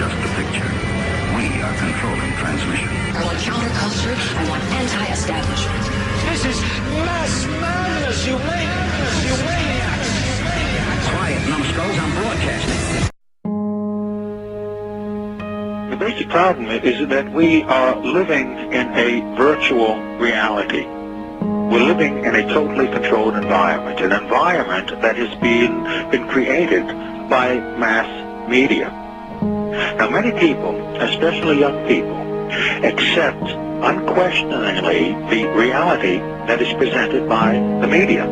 just the picture. We are controlling transmission. I want counterculture. I want anti-establishment. This is mass madness, you maniacs! Quiet, numbskulls, I'm broadcasting. The basic problem is that we are living in a virtual reality. We're living in a totally controlled environment, an environment that has been created by mass media. Now, many people, especially young people, accept unquestioningly the reality that is presented by the media.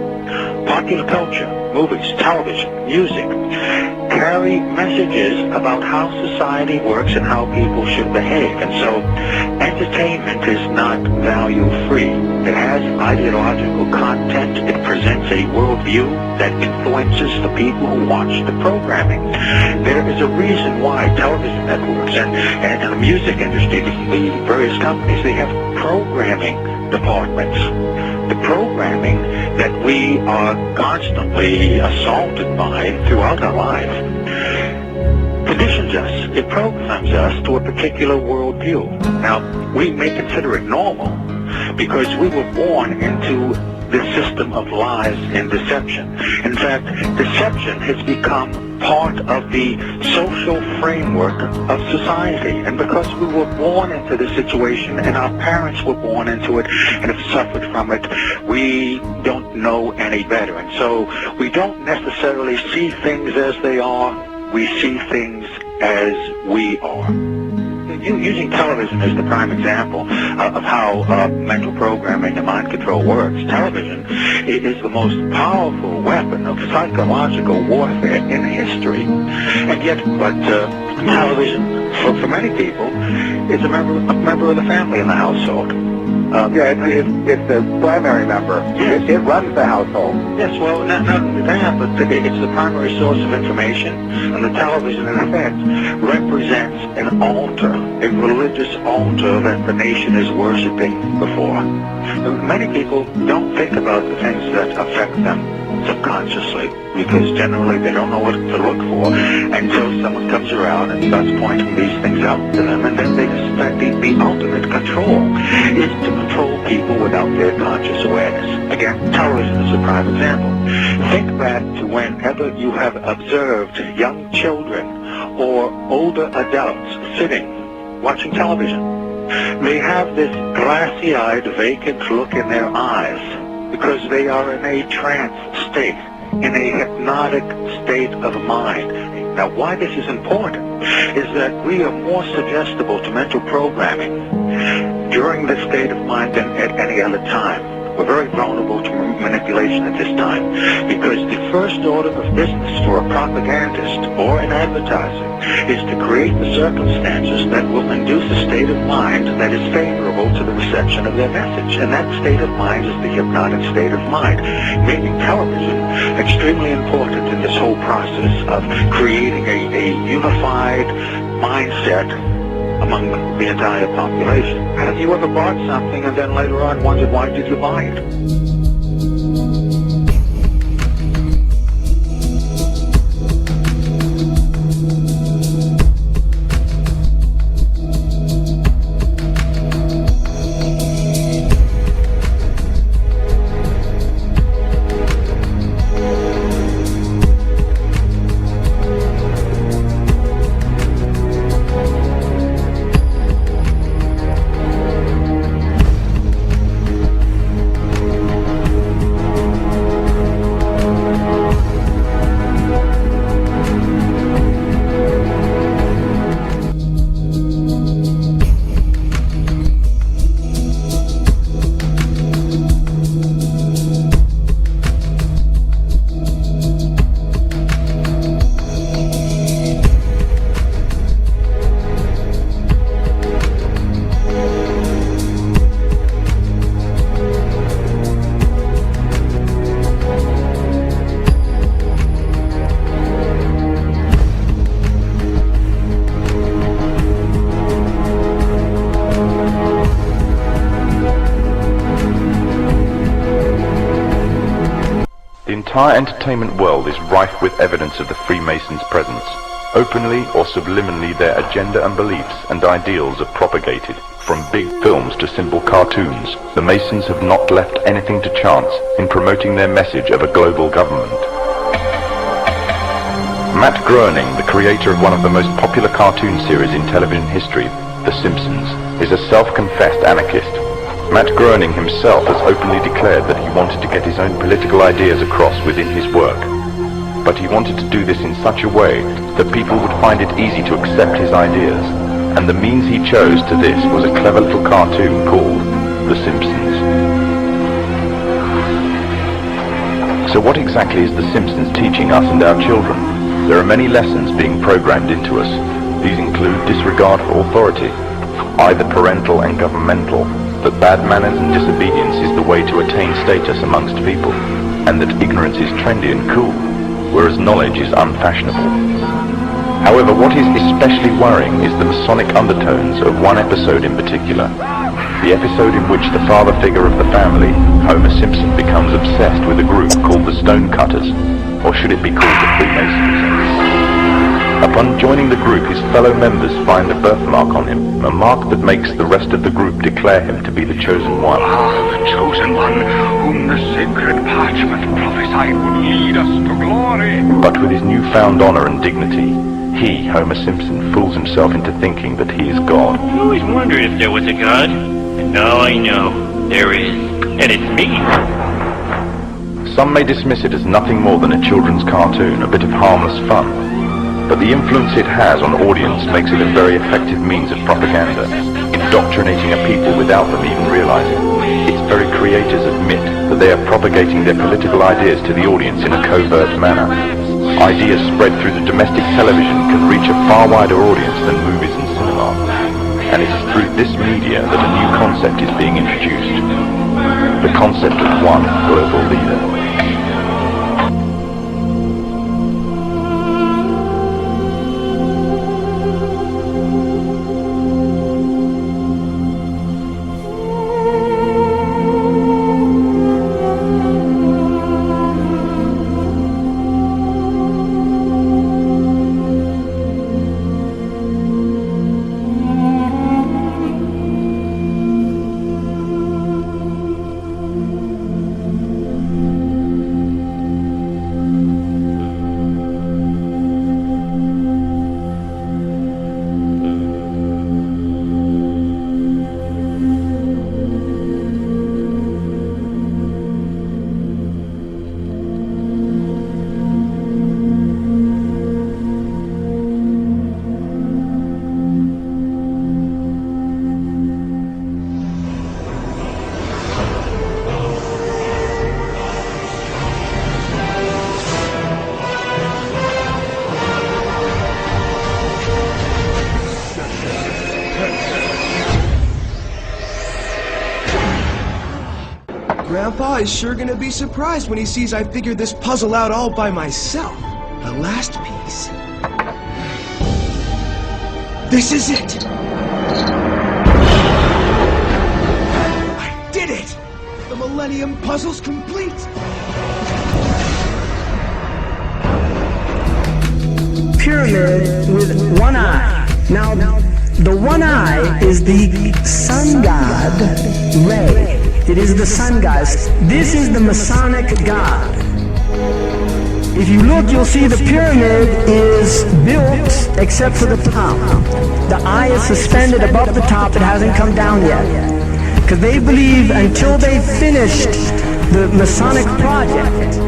Popular culture, movies, television, music, carry messages about how society works and how people should behave. And so entertainment is not value-free. It has ideological content. It presents a worldview that influences the people who watch the programming. There is a reason why television networks and the music industry, the various companies, they have programming departments. The programming that we are constantly assaulted by throughout our life conditions us, it programs us to a particular worldview. Now, we may consider it normal because we were born into this system of lies and deception. In fact, deception has become part of the social framework of society. And because we were born into this situation and our parents were born into it and have suffered from it, we don't know any better. And so we don't necessarily see things as they are. We see things as we are. Using television as the prime example of how mental programming and mind control works, television is the most powerful weapon of psychological warfare in history. And yet, television, for many people, is a member of the family in the household. It's the primary member. Yes. It runs the household. Yes, well, not only that, but it's the primary source of information, and the television, in effect, represents an altar, a religious altar that the nation is worshiping before. Many people don't think about the things that affect them subconsciously, because generally they don't know what to look for until someone comes around and starts pointing these things out to them, and then they suspect the ultimate control is to control people without their conscious awareness. Again, television is a prime example. Think back to whenever you have observed young children or older adults sitting, watching television. They have this glassy-eyed, vacant look in their eyes because they are in a trance state, in a hypnotic state of mind. Now, why this is important is that we are more suggestible to mental programming during this state of mind than at any other time. We're very vulnerable to manipulation at this time because the first order of business for a propagandist or an advertiser is to create the circumstances that will induce a state of mind that is favorable to the reception of their message. And that state of mind is the hypnotic state of mind, making television extremely important in this whole process of creating a unified mindset among the entire population. Have you ever bought something and then later on wondered why did you buy it? The entire entertainment world is rife with evidence of the Freemasons' presence. Openly or subliminally their agenda and beliefs and ideals are propagated. From big films to simple cartoons, the Masons have not left anything to chance in promoting their message of a global government. Matt Groening, the creator of one of the most popular cartoon series in television history, The Simpsons, is a self-confessed anarchist. Matt Groening himself has openly declared that he wanted to get his own political ideas across within his work. But he wanted to do this in such a way that people would find it easy to accept his ideas, and the means he chose to this was a clever little cartoon called The Simpsons. So what exactly is The Simpsons teaching us and our children? There are many lessons being programmed into us. These include disregard for authority, either parental and governmental, that bad manners and disobedience is the way to attain status amongst people, and that ignorance is trendy and cool, whereas knowledge is unfashionable. However, what is especially worrying is the Masonic undertones of one episode in particular. The episode in which the father figure of the family, Homer Simpson, becomes obsessed with a group called the Stonecutters, or should it be called the Freemasons? Upon joining the group, his fellow members find a birthmark on him, a mark that makes the rest of the group declare him to be the chosen one. The chosen one, whom the sacred parchment prophesied would lead us to glory. But with his newfound honor and dignity, he, Homer Simpson, fools himself into thinking that he is God. I always wondered if there was a God, and now I know there is, and it's me. Some may dismiss it as nothing more than a children's cartoon, a bit of harmless fun. But the influence it has on audience makes it a very effective means of propaganda, indoctrinating a people without them even realizing. Its very creators admit that they are propagating their political ideas to the audience in a covert manner. Ideas spread through the domestic television can reach a far wider audience than movies and cinema. And it is through this media that a new concept is being introduced. The concept of one global leader. Grandpa is sure gonna be surprised when he sees I figured this puzzle out all by myself. The last piece. This is it! I did it! The Millennium Puzzle's complete! Pyramid with one eye. Now, the one eye is the sun god, Re. It is the sun god. This is the Masonic god. If you look, you'll see the pyramid is built except for the top. The eye is suspended above the top. It hasn't come down yet. Because they believe until they finished the Masonic project,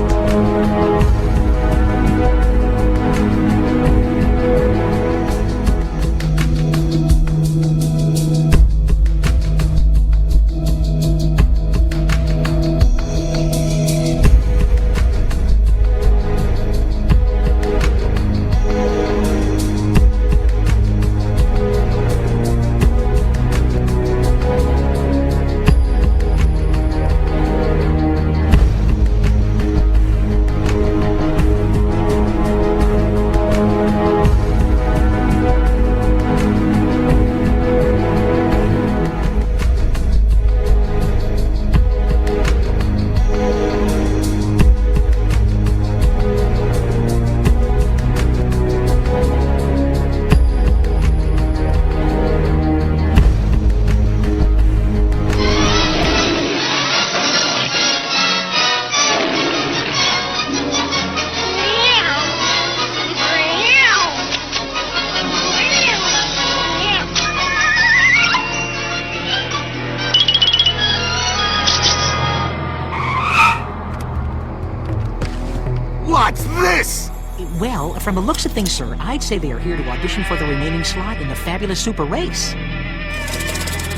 From the looks of things, sir, I'd say they are here to audition for the remaining slot in the fabulous super race.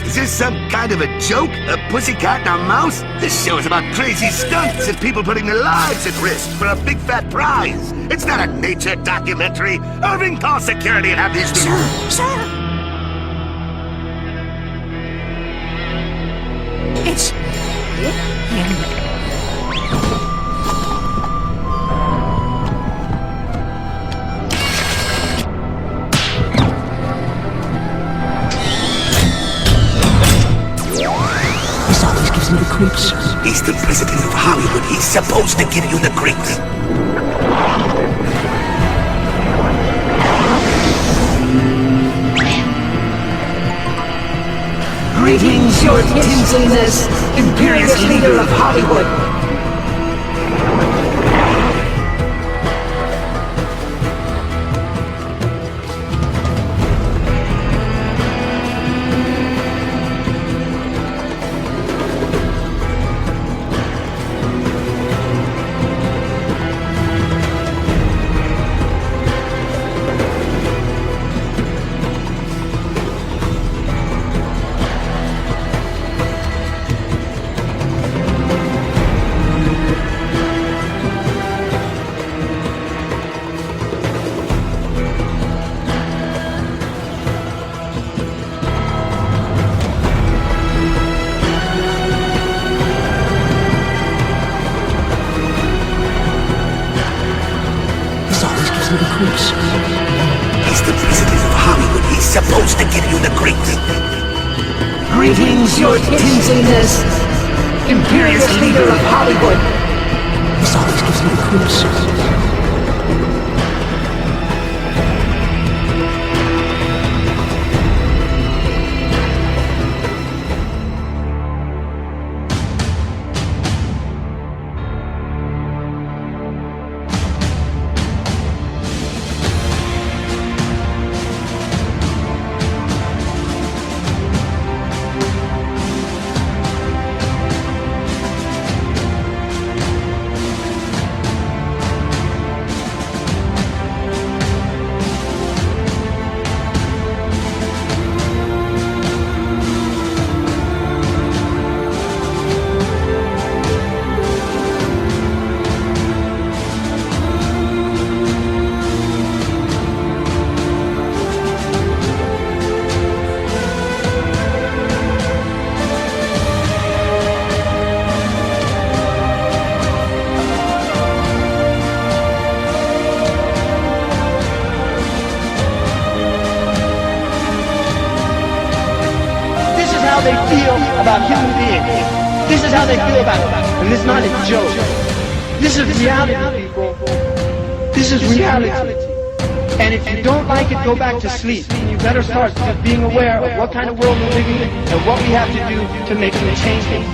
Is this some kind of a joke? A pussycat and a mouse? This show is about crazy stunts and people putting their lives at risk for a big fat prize. It's not a nature documentary. Irving, call security and have these... Sir! It's him. This always gives me the creeps. He's the president of Hollywood. He's supposed to give you the creeps. Greetings, your tinselness, imperious leader of Hollywood. He's the president of Hollywood. He's supposed to give you the creeps. Greetings, your tinselness, imperious leader of Hollywood. This always gives me the creeps. How they feel about human beings. This is how they feel about it. And this is not a joke. This is reality, people. This is reality. And if you don't like it, go back to sleep. You better start just being aware of what kind of world we're living in and what we have to do to make some changes.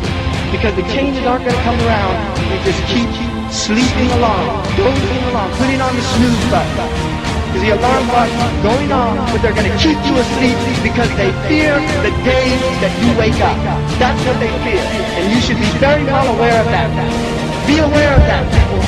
Because the changes aren't going to come around. We just keep sleeping along, dozing along, putting on the snooze button. The alarm button going on, but they're going to keep you asleep because they fear the day that you wake up. That's what they fear, and you should be very well aware of that. Be aware of that, people.